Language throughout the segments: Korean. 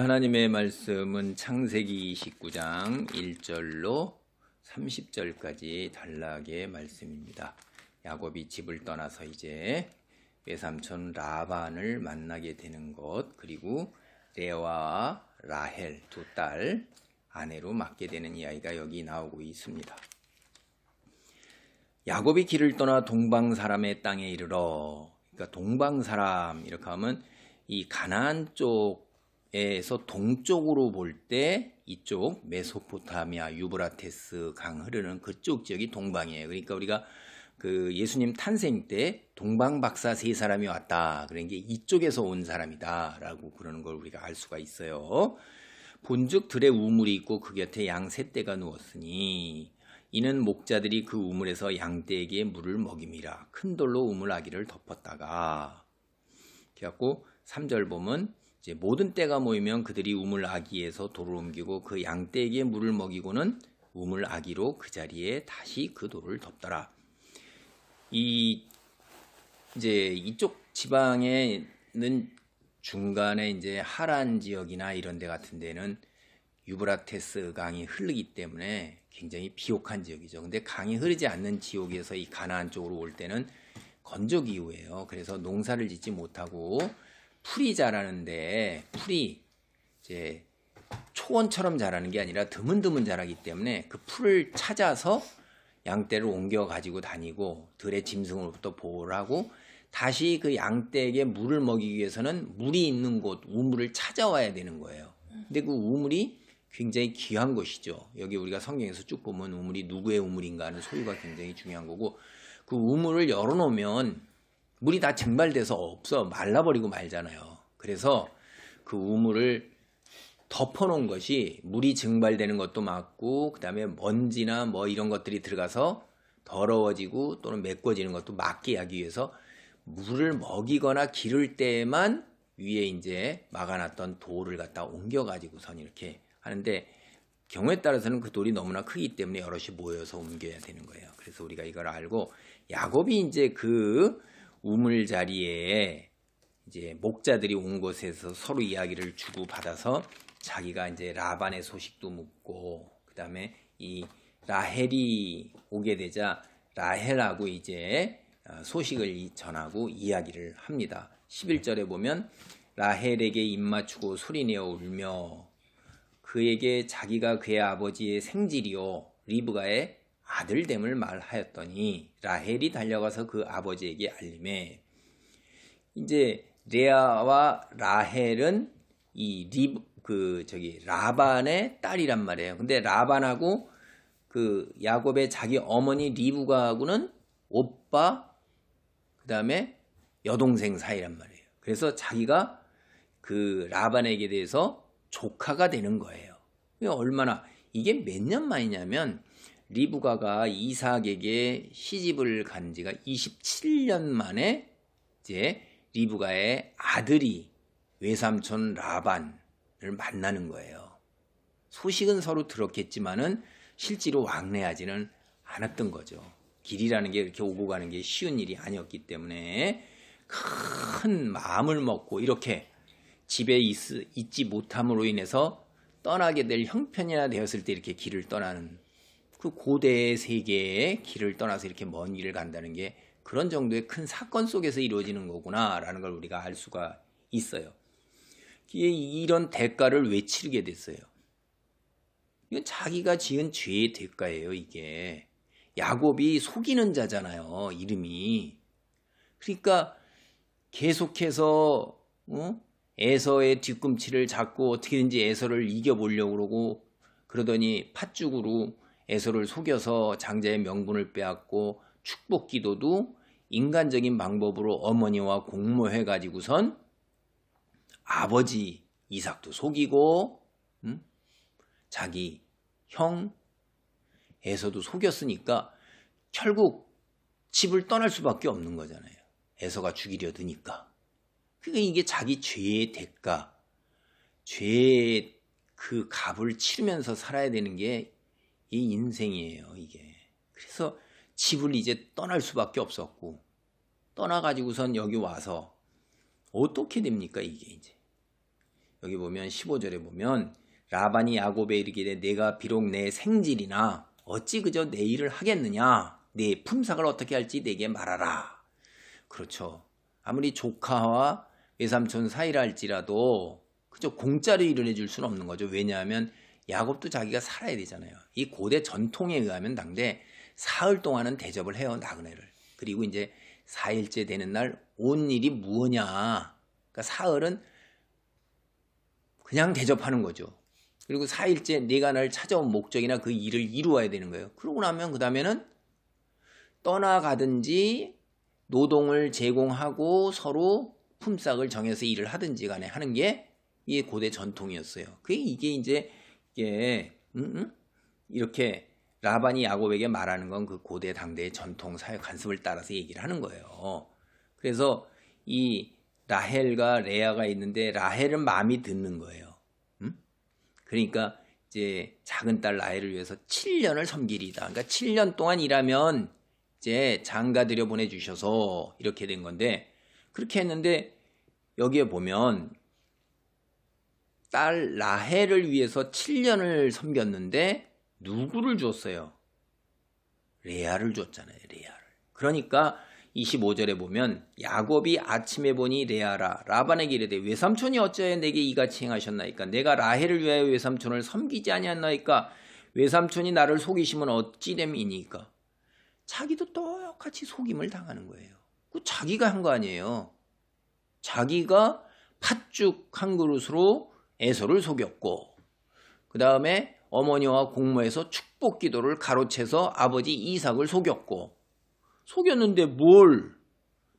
하나님의 말씀은 창세기 29장 1절로 30절까지 단락의 말씀입니다. 야곱이 집을 떠나서 이제 외삼촌 라반을 만나게 되는 것, 그리고 레아와 라헬 두 딸 아내로 맡게 되는 이야기가 여기 나오고 있습니다. 야곱이 길을 떠나 동방 사람의 땅에 이르러, 그러니까 동방 사람 이렇게 하면 이 가나안 쪽에서 동쪽으로 볼 때 이쪽 메소포타미아 유브라테스 강 흐르는 그쪽 지역이 동방이에요. 그러니까 우리가 그 예수님 탄생 때 동방 박사 세 사람이 왔다, 그런 게 이쪽에서 온 사람이다라고 그러는 걸 우리가 알 수가 있어요. 본즉 들에 우물이 있고 그 곁에 양 세 떼가 누웠으니 이는 목자들이 그 우물에서 양떼에게 물을 먹임이라. 큰 돌로 우물 아기를 덮었다가, 그래갖고 3절 보면 이제 모든 떼가 모이면 그들이 우물 아기에서 돌을 옮기고 그 양떼에게 물을 먹이고는 우물 아기로 그 자리에 다시 그 돌을 덮더라. 이제 이쪽 지방에는 중간에 이제 하란 지역이나 이런 데 같은 데는 유브라테스 강이 흐르기 때문에 굉장히 비옥한 지역이죠. 근데 강이 흐르지 않는 지역에서 이 가나안 쪽으로 올 때는 건조기후예요. 그래서 농사를 짓지 못하고 풀이 자라는데, 풀이 이제 초원처럼 자라는 게 아니라 드문드문 자라기 때문에 그 풀을 찾아서 양떼를 옮겨 가지고 다니고 들의 짐승으로부터 보호를 하고 다시 그 양떼에게 물을 먹이기 위해서는 물이 있는 곳, 우물을 찾아와야 되는 거예요. 근데 그 우물이 굉장히 귀한 것이죠. 여기 우리가 성경에서 쭉 보면 우물이 누구의 우물인가 하는 소유가 굉장히 중요한 거고, 그 우물을 열어놓으면 물이 다 증발돼서 없어, 말라버리고 말잖아요. 그래서 그 우물을 덮어놓은 것이 물이 증발되는 것도 막고, 그 다음에 먼지나 뭐 이런 것들이 들어가서 더러워지고 또는 메꿔지는 것도 막게 하기 위해서 물을 먹이거나 기를 때만 위에 이제 막아놨던 돌을 갖다 옮겨가지고선 이렇게 하는데, 경우에 따라서는 그 돌이 너무나 크기 때문에 여럿이 모여서 옮겨야 되는 거예요. 그래서 우리가 이걸 알고, 야곱이 이제 그 우물 자리에 이제 목자들이 온 곳에서 서로 이야기를 주고받아서 자기가 이제 라반의 소식도 묻고, 그 다음에 이 라헬이 오게 되자 라헬하고 이제 소식을 전하고 이야기를 합니다. 11절에 보면 라헬에게 입맞추고 소리내어 울며 그에게 자기가 그의 아버지의 생질이요 리브가의 아들됨을 말하였더니 라헬이 달려가서 그 아버지에게 알림해. 이제 레아와 라헬은 이 라반의 딸이란 말이에요. 근데 라반하고 그 야곱의 자기 어머니 리브가하고는 오빠, 그 다음에 여동생 사이란 말이에요. 그래서 자기가 그 라반에게 대해서 조카가 되는 거예요. 얼마나, 이게 몇 년 만이냐면 리브가가 이삭에게 시집을 간 지가 27년 만에 이제 리브가의 아들이 외삼촌 라반을 만나는 거예요. 소식은 서로 들었겠지만은 실제로 왕래하지는 않았던 거죠. 길이라는 게 이렇게 오고 가는 게 쉬운 일이 아니었기 때문에 큰 마음을 먹고 이렇게 집에 있지 못함으로 인해서 떠나게 될 형편이나 되었을 때 이렇게 길을 떠나는, 그 고대의 세계의 길을 떠나서 이렇게 먼 길을 간다는 게 그런 정도의 큰 사건 속에서 이루어지는 거구나라는 걸 우리가 알 수가 있어요. 이런 대가를 왜 치르게 됐어요? 이건 자기가 지은 죄의 대가예요. 이게 야곱이 속이는 자잖아요, 이름이. 그러니까 계속해서 에서의 뒤꿈치를 잡고 어떻게든지 에서를 이겨보려고 그러고, 그러더니 팥죽으로 에서를 속여서 장자의 명분을 빼앗고, 축복 기도도 인간적인 방법으로 어머니와 공모해가지고선 아버지 이삭도 속이고, 자기 형 에서도 속였으니까 결국 집을 떠날 수밖에 없는 거잖아요. 에서가 죽이려 드니까. 그러니까 이게 자기 죄의 대가, 죄의 그 값을 치르면서 살아야 되는 게 이 인생이에요, 이게. 그래서 집을 이제 떠날 수밖에 없었고, 떠나가지고선 여기 와서 어떻게 됩니까, 이게 이제. 여기 보면 15절에 보면 라반이 야곱에 이르기를 내가 비록 내 생질이나 어찌 그저 내 일을 하겠느냐, 내 품삯을 어떻게 할지 내게 말하라. 그렇죠. 아무리 조카와 외삼촌 사이라 할지라도 그저 공짜로 일을 해줄 수는 없는 거죠. 왜냐하면 야곱도 자기가 살아야 되잖아요. 이 고대 전통에 의하면 당대 사흘 동안은 대접을 해요, 나그네를. 그리고 이제 4일째 되는 날 온 일이 무엇냐. 그러니까 사흘은 그냥 대접하는 거죠. 그리고 4일째 내가 날 찾아온 목적이나 그 일을 이루어야 되는 거예요. 그러고 나면 그 다음에는 떠나가든지 노동을 제공하고 서로 품삯을 정해서 일을 하든지 간에 하는 게 이게 고대 전통이었어요. 이게 이제 이렇게 라반이 야곱에게 말하는 건 그 고대 당대의 전통 사회 관습을 따라서 얘기를 하는 거예요. 그래서 이 라헬과 레아가 있는데 라헬은 마음이 듣는 거예요. 그러니까 이제 작은 딸 라헬을 위해서 7년을 섬기리다. 그러니까 7년 동안 일하면 이제 장가 들여 보내주셔서 이렇게 된 건데, 그렇게 했는데 여기에 보면 딸 라헬을 위해서 7년을 섬겼는데 누구를 줬어요? 레아를 줬잖아요. 레아를. 그러니까 25절에 보면 야곱이 아침에 보니 레아라 라반에게 이르되 외삼촌이 어찌하여 내게 이같이 행하셨나이까? 내가 라헬을 위하여 외삼촌을 섬기지 아니하나이까? 외삼촌이 나를 속이시면 어찌 됨이니까? 자기도 똑같이 속임을 당하는 거예요. 그 자기가 한 거 아니에요. 자기가 팥죽 한 그릇으로 에서를 속였고, 그 다음에 어머니와 공모해서 축복 기도를 가로채서 아버지 이삭을 속였고, 속였는데 뭘?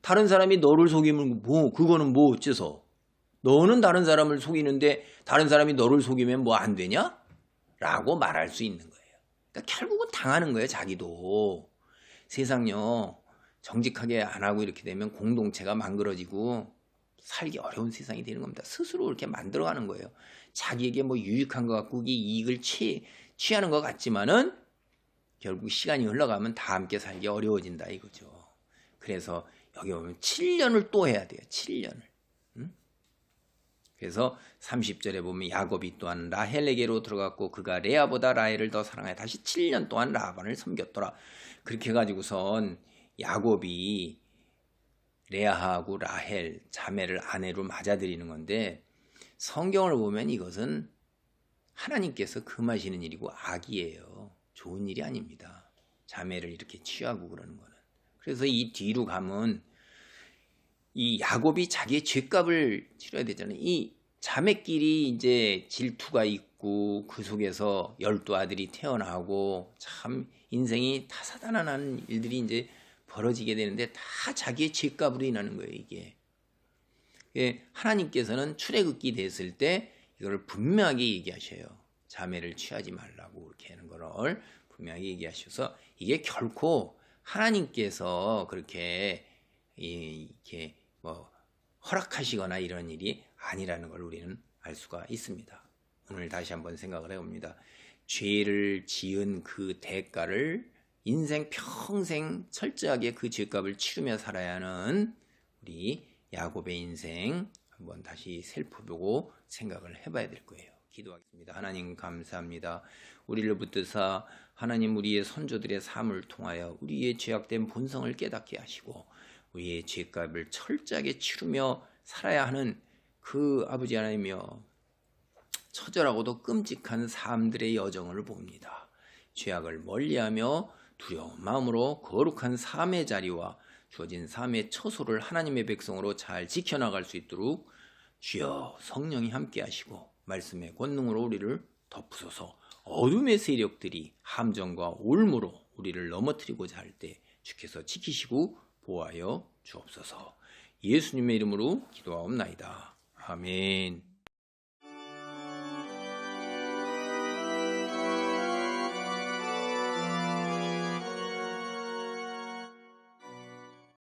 다른 사람이 너를 속이면 뭐, 그거는 뭐 어째서? 너는 다른 사람을 속이는데 다른 사람이 너를 속이면 뭐 안 되냐? 라고 말할 수 있는 거예요. 그러니까 결국은 당하는 거예요, 자기도. 세상요, 정직하게 안 하고 이렇게 되면 공동체가 망그러지고 살기 어려운 세상이 되는 겁니다. 스스로 이렇게 만들어가는 거예요. 자기에게 뭐 유익한 것 같고 이 이익을 취하는 것 같지만은 결국 시간이 흘러가면 다 함께 살기 어려워진다 이거죠. 그래서 여기 보면 7년을 또 해야 돼요. 7년을. 그래서 30절에 보면 야곱이 또한 라헬에게로 들어갔고 그가 레아보다 라헬을 더 사랑하여 다시 7년 동안 라반을 섬겼더라. 그렇게 해가지고선 야곱이 레아하고 라헬 자매를 아내로 맞아들이는 건데, 성경을 보면 이것은 하나님께서 금하시는 일이고 악이에요. 좋은 일이 아닙니다. 자매를 이렇게 취하고 그러는 거는. 그래서 이 뒤로 가면 이 야곱이 자기의 죄값을 치러야 되잖아요. 이 자매끼리 이제 질투가 있고 그 속에서 12아들이 태어나고 참 인생이 다사다난한 일들이 이제 벌어지게 되는데 다 자기의 죄값으로 인하는 거예요, 이게. 하나님께서는 출애굽기 됐을 때 이걸 분명하게 얘기하셔요. 자매를 취하지 말라고 이렇게 하는 거를 분명하게 얘기하셔서 이게 결코 하나님께서 그렇게 이렇게 뭐 허락하시거나 이런 일이 아니라는 걸 우리는 알 수가 있습니다. 오늘 다시 한번 생각을 해봅니다. 죄를 지은 그 대가를 인생 평생 철저하게 그 죄값을 치르며 살아야 하는 우리 야곱의 인생 한번 다시 살펴보고 생각을 해봐야 될 거예요. 기도하겠습니다. 하나님 감사합니다. 우리를 붙드사 하나님 우리의 선조들의 삶을 통하여 우리의 죄악된 본성을 깨닫게 하시고 우리의 죄값을 철저하게 치르며 살아야 하는 그 아버지 하나님이여, 처절하고도 끔찍한 삶들의 여정을 봅니다. 죄악을 멀리하며 두려운 마음으로 거룩한 삶의 자리와 주어진 삶의 처소를 하나님의 백성으로 잘 지켜나갈 수 있도록 주여 성령이 함께 하시고 말씀의 권능으로 우리를 덮으소서. 어둠의 세력들이 함정과 올무로 우리를 넘어뜨리고자 할 때 주께서 지키시고 보호하여 주옵소서. 예수님의 이름으로 기도하옵나이다. 아멘.